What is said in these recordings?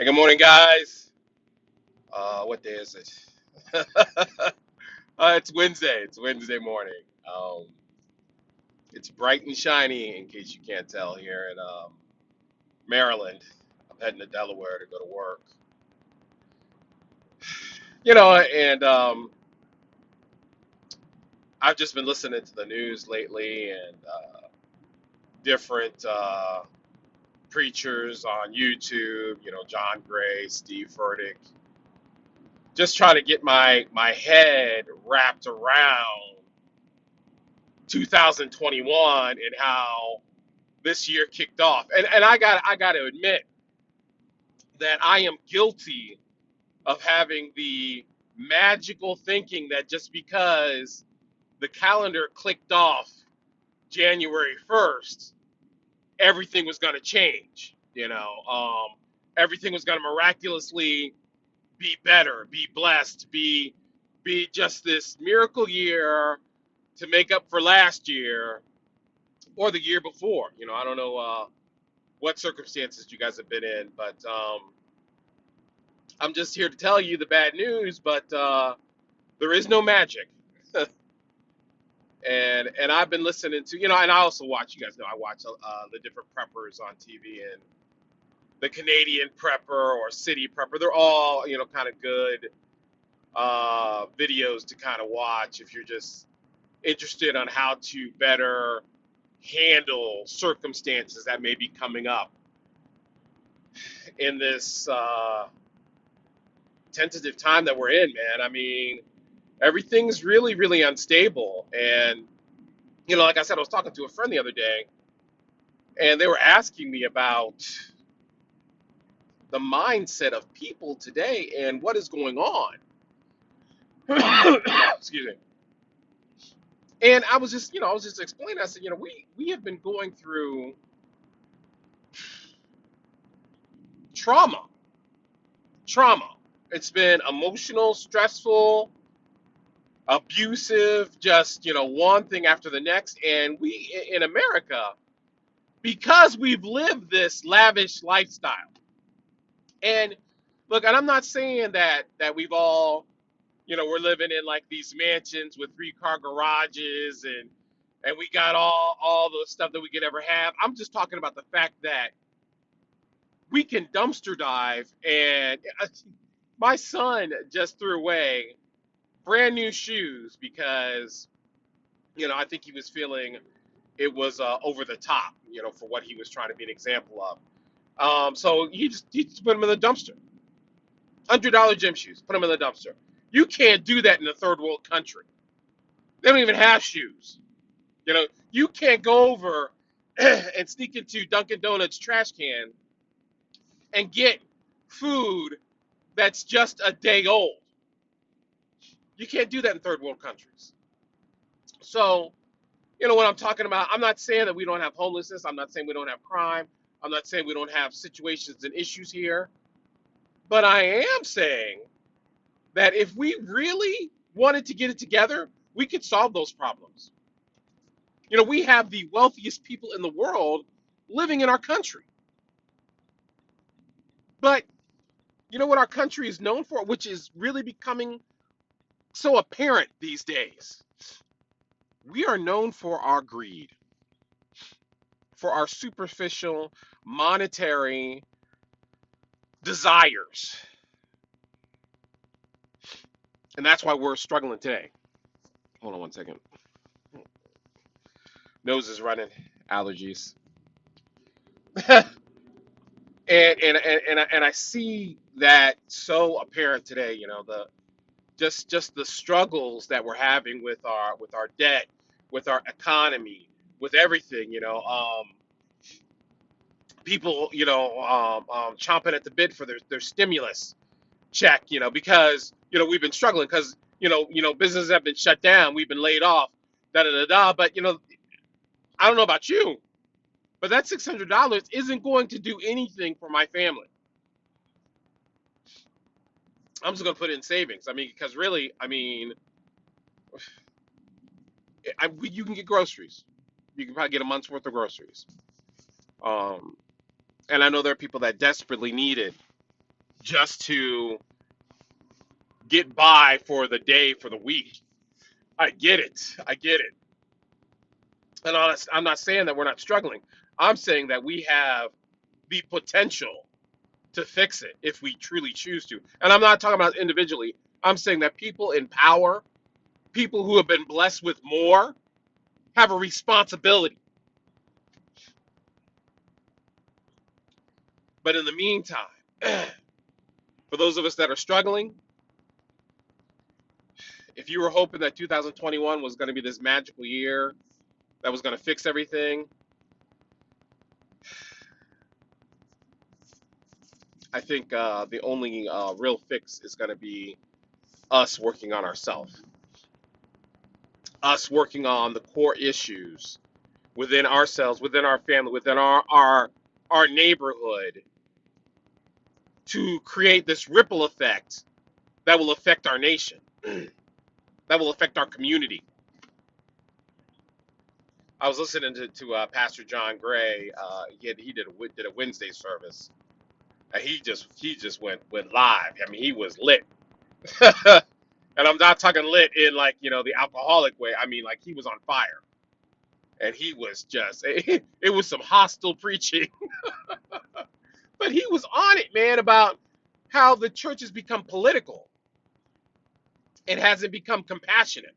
Hey, good morning, guys. What day is it? It's Wednesday. It's Wednesday morning. Um, it's bright and shiny, in case you can't tell, here in Maryland. I'm heading to Delaware to go to work. And I've just been listening to the news lately and different preachers on YouTube. John Gray, Steve Furtick. Just trying to get my head wrapped around 2021 and how this year kicked off. And I got to admit that I am guilty of having the magical thinking that just because the calendar clicked off January 1st, everything was going to change. Everything was going to miraculously be better, be blessed, be just this miracle year to make up for last year or the year before. I don't know what circumstances you guys have been in, but I'm just here to tell you the bad news. But there is no magic, and I've been listening to and I also watch. You guys know I watch the different preppers on TV, and the Canadian prepper or city prepper. They're all kind of good videos to kind of watch if you're just interested on how to better handle circumstances that may be coming up in this tentative time that we're in, man. I mean, everything's really, really unstable. And, like I said, I was talking to a friend the other day, and they were asking me about the mindset of people today and what is going on. Excuse me. And I was just explaining. I said, we have been going through trauma, trauma. It's been emotional, stressful, abusive, just one thing after the next. And we in America, because we've lived this lavish lifestyle. And look, and I'm not saying that we've all, we're living in like these mansions with 3-car garages and we got all the stuff that we could ever have. I'm just talking about the fact that we can dumpster dive. And my son just threw away brand new shoes because I think he was feeling it was over the top, for what he was trying to be an example of. So he just put them in the dumpster. $100 gym shoes, put them in the dumpster. You can't do that in a third world country. They don't even have shoes. You can't go over and sneak into Dunkin' Donuts trash can and get food that's just a day old. You can't do that in third world countries. So, what I'm talking about. I'm not saying that we don't have homelessness. I'm not saying we don't have crime. I'm not saying we don't have situations and issues here. But I am saying that if we really wanted to get it together, we could solve those problems. We have the wealthiest people in the world living in our country. But you know what our country is known for, which is really becoming so apparent these days? We are known for our greed, for our superficial monetary desires. And that's why we're struggling today. Hold on one second. Nose is running, allergies. And I see that so apparent today. The just the struggles that we're having with our debt, with our economy, with everything. People chomping at the bit for their stimulus check. Because we've been struggling because businesses have been shut down, we've been laid off, da da da da. But I don't know about you, but that $600 isn't going to do anything for my family. I'm just going to put it in savings. I mean, because really, I mean, you can get groceries. You can probably get a month's worth of groceries. Um, and I know there are people that desperately need it. just to get by for the day, for the week. I get it. I get it. And honest, I'm not saying that we're not struggling. I'm saying that we have the potential to fix it if we truly choose to. And I'm not talking about individually. I'm saying that people in power, people who have been blessed with more, have a responsibility. But in the meantime, for those of us that are struggling, if you were hoping that 2021 was going to be this magical year that was going to fix everything, I think the only real fix is going to be us working on ourselves, us working on the core issues within ourselves, within our family, within our neighborhood, to create this ripple effect that will affect our nation, that will affect our community. I was listening to Pastor John Gray. He did a Wednesday service. And he just went live. I mean, he was lit. And I'm not talking lit in like, the alcoholic way. I mean, like he was on fire. And he was just it was some hostile preaching. But he was on it, man, about how the church has become political. It hasn't become compassionate.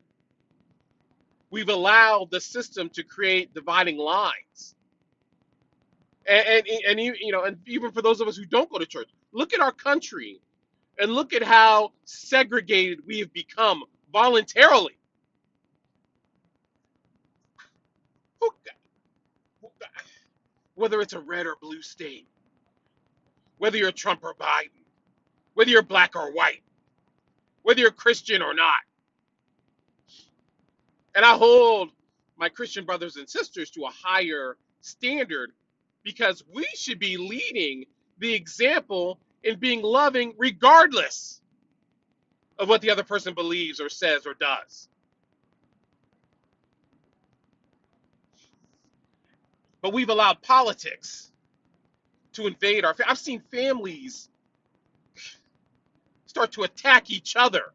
We've allowed the system to create dividing lines. And even for those of us who don't go to church, look at our country and look at how segregated we have become voluntarily. Whether it's a red or blue state, whether you're Trump or Biden, whether you're black or white, whether you're Christian or not. And I hold my Christian brothers and sisters to a higher standard because we should be leading the example in being loving regardless of what the other person believes or says or does. But we've allowed politics to invade I've seen families start to attack each other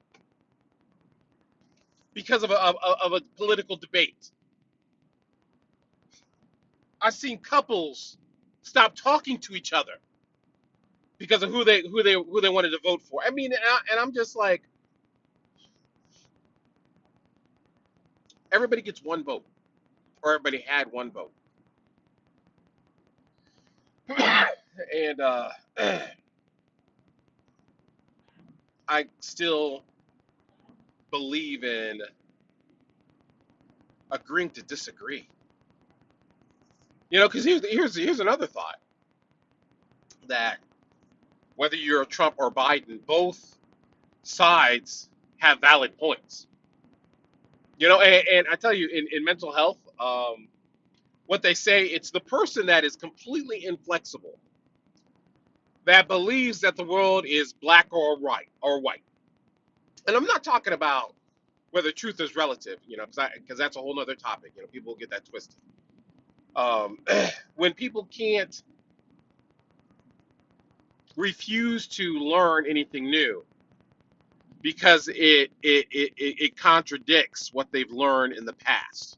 because of a political debate. I've seen couples stop talking to each other because of who they wanted to vote for. I mean, and I'm just like, everybody gets one vote, or everybody had one vote, and I still believe in agreeing to disagree. Because here's another thought that whether you're Trump or Biden, both sides have valid points. And I tell you, in mental health, what they say, it's the person that is completely inflexible, that believes that the world is black or white. And I'm not talking about whether truth is relative, because that's a whole other topic. People get that twisted. Um, when people can't refuse to learn anything new because it contradicts what they've learned in the past,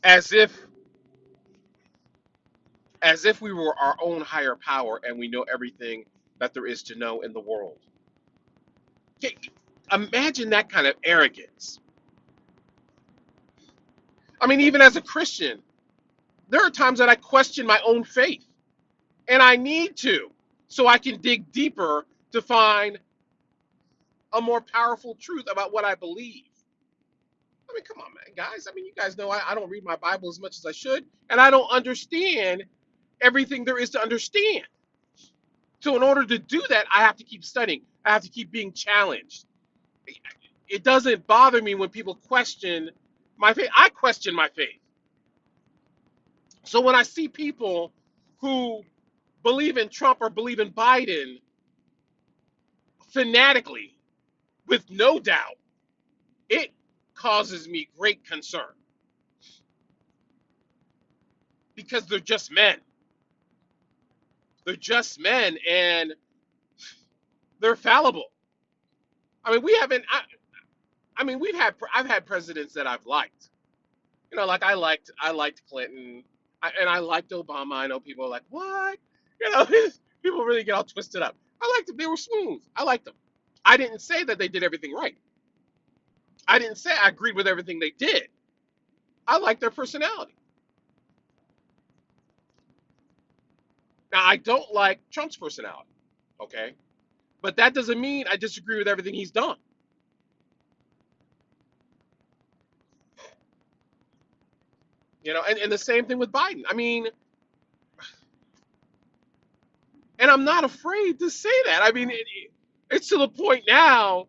as if we were our own higher power and we know everything that there is to know in the world. Imagine that kind of arrogance. I mean, even as a Christian, there are times that I question my own faith, and I need to, so I can dig deeper to find a more powerful truth about what I believe. I mean, come on, man, guys. I mean, you guys know I don't read my Bible as much as I should, and I don't understand everything there is to understand. So in order to do that, I have to keep studying. I have to keep being challenged. It doesn't bother me when people question my faith. I question my faith. So when I see people who believe in Trump or believe in Biden fanatically, with no doubt, it causes me great concern because they're just men. They're just men, and They're fallible. I mean, we haven't. I mean, I've had presidents that I've liked. You know, like I liked Clinton, and I liked Obama. I know people are like, what? You know, people really get all twisted up. I liked them. They were smooth. I liked them. I didn't say that they did everything right. I didn't say I agreed with everything they did. I liked their personality. Now, I don't like Trump's personality. Okay, but that doesn't mean I disagree with everything he's done. You know, and the same thing with Biden. I mean, and I'm not afraid to say that. I mean, it's to the point now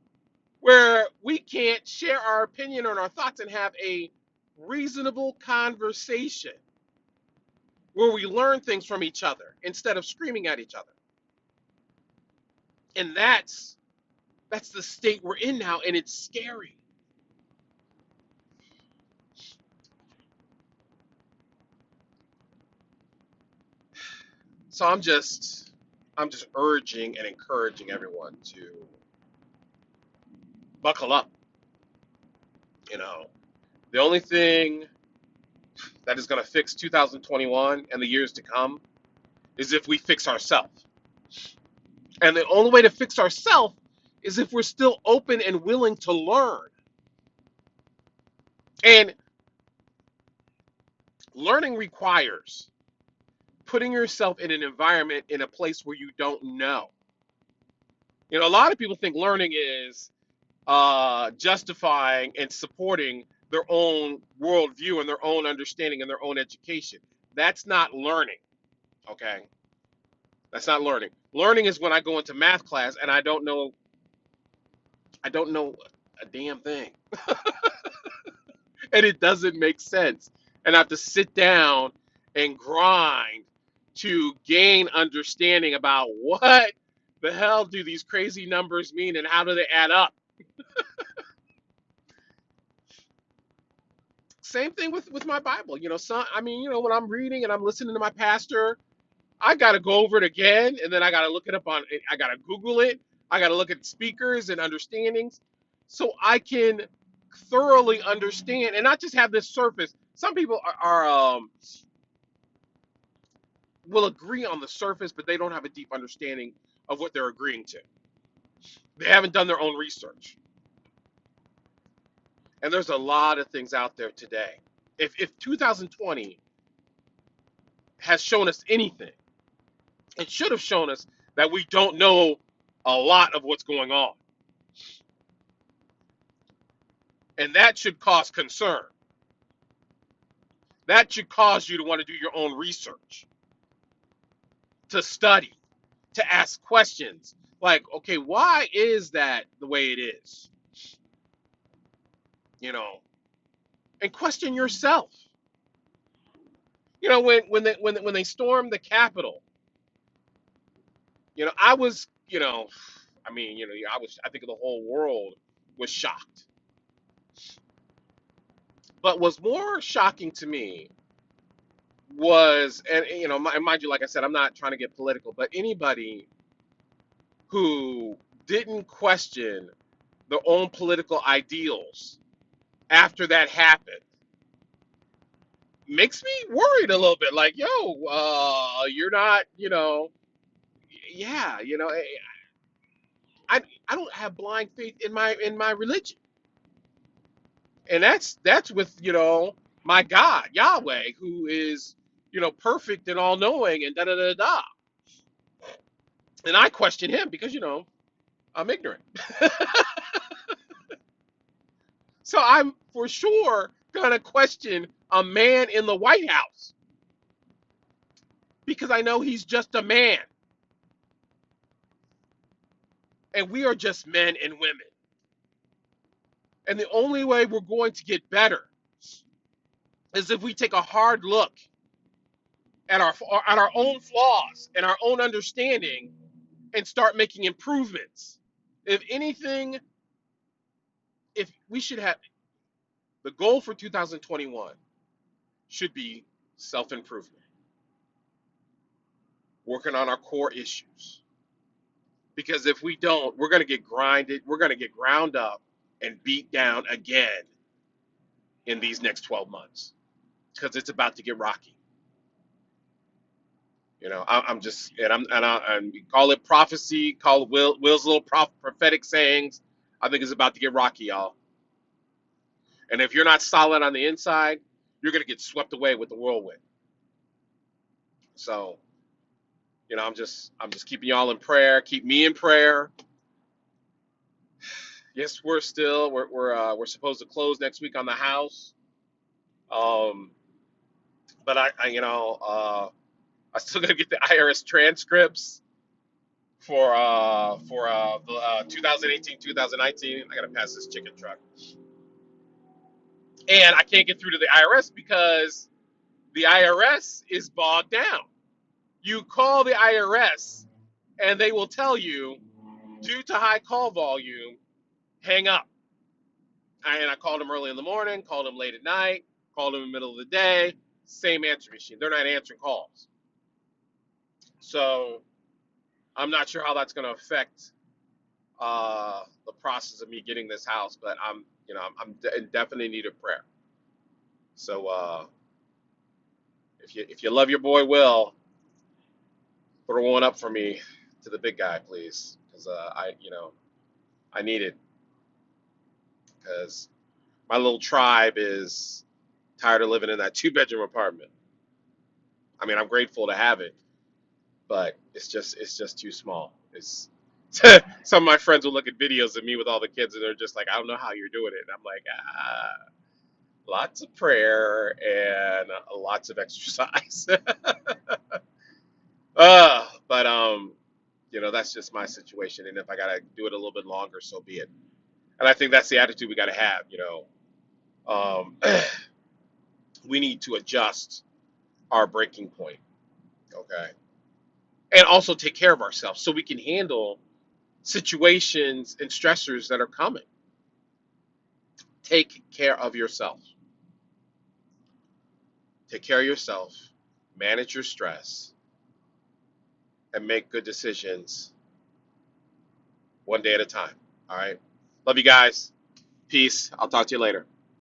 where we can't share our opinion or our thoughts and have a reasonable conversation where we learn things from each other instead of screaming at each other. And that's the state we're in now, and it's scary. So I'm just urging and encouraging everyone to buckle up. You know, the only thing that is going to fix 2021 and the years to come is if we fix ourselves. And the only way to fix ourselves is if we're still open and willing to learn. And learning requires putting yourself in an environment in a place where you don't know. You know, a lot of people think learning is justifying and supporting their own worldview and their own understanding and their own education. That's not learning. Okay, that's not learning. Learning is when I go into math class and I don't know a damn thing, and it doesn't make sense, and I have to sit down and grind to gain understanding about what the hell do these crazy numbers mean and how do they add up. Same thing with my Bible. You know, I mean, you know, when I'm reading and I'm listening to my pastor, I got to go over it again, and then I got to look it up I got to Google it. I got to look at speakers and understandings so I can thoroughly understand and not just have this surface. Some people will agree on the surface, but they don't have a deep understanding of what they're agreeing to. They haven't done their own research. And there's a lot of things out there today. If 2020 has shown us anything, it should have shown us that we don't know a lot of what's going on. And that should cause concern. That should cause you to want to do your own research, to study, to ask questions. Like, okay, why is that the way it is? You know, and question yourself. You know, when they stormed the Capitol, you know, I was, you know, I mean, you know, I think the whole world was shocked. But what's more shocking to me was, and you know, mind you, like I said, I'm not trying to get political, but anybody who didn't question their own political ideals after that happened makes me worried a little bit. Like, yo, you're not, you know, yeah, you know, I I don't have blind faith in my religion, and that's with, you know, my God Yahweh, who is, you know, perfect and all knowing and da da da da. And I question him because, you know, I'm ignorant. So I'm for sure gonna question a man in the White House because I know he's just a man, and we are just men and women. And the only way we're going to get better is if we take a hard look at our own flaws and our own understanding and start making improvements. If anything, if we should have the goal for 2021 should be self-improvement, working on our core issues, Because if we don't, we're going to get grinded. We're going to get ground up and beat down again in these next 12 months because it's about to get rocky. I'm just, and call it prophecy, call it Will's little prophetic sayings. I think it's about to get rocky, y'all. And if you're not solid on the inside, you're going to get swept away with the whirlwind. So, I'm just keeping y'all in prayer. Keep me in prayer. Yes, we're supposed to close next week on the house. Um, but I still gotta get the IRS transcripts for the 2018 2019. I gotta pass this chicken truck, and I can't get through to the IRS because the IRS is bogged down. You call the IRS, and they will tell you, due to high call volume, hang up. And I called them early in the morning, called them late at night, called them in the middle of the day. Same answer machine. They're not answering calls. So I'm not sure how that's going to affect the process of me getting this house, but I'm in definite need of prayer. So if you love your boy Will, throw one up for me to the big guy, please, because I need it because my little tribe is tired of living in that 2-bedroom apartment. I mean, I'm grateful to have it, but it's just too small. It's some of my friends will look at videos of me with all the kids and they're just like, I don't know how you're doing it. And I'm like, lots of prayer and lots of exercise. But that's just my situation. And if I gotta do it a little bit longer, so be it. And I think that's the attitude we gotta have. We need to adjust our breaking point, okay, and also take care of ourselves so we can handle situations and stressors that are coming. Take care of yourself. Take care of yourself. Manage your stress and make good decisions one day at a time. All right. Love you guys. Peace. I'll talk to you later.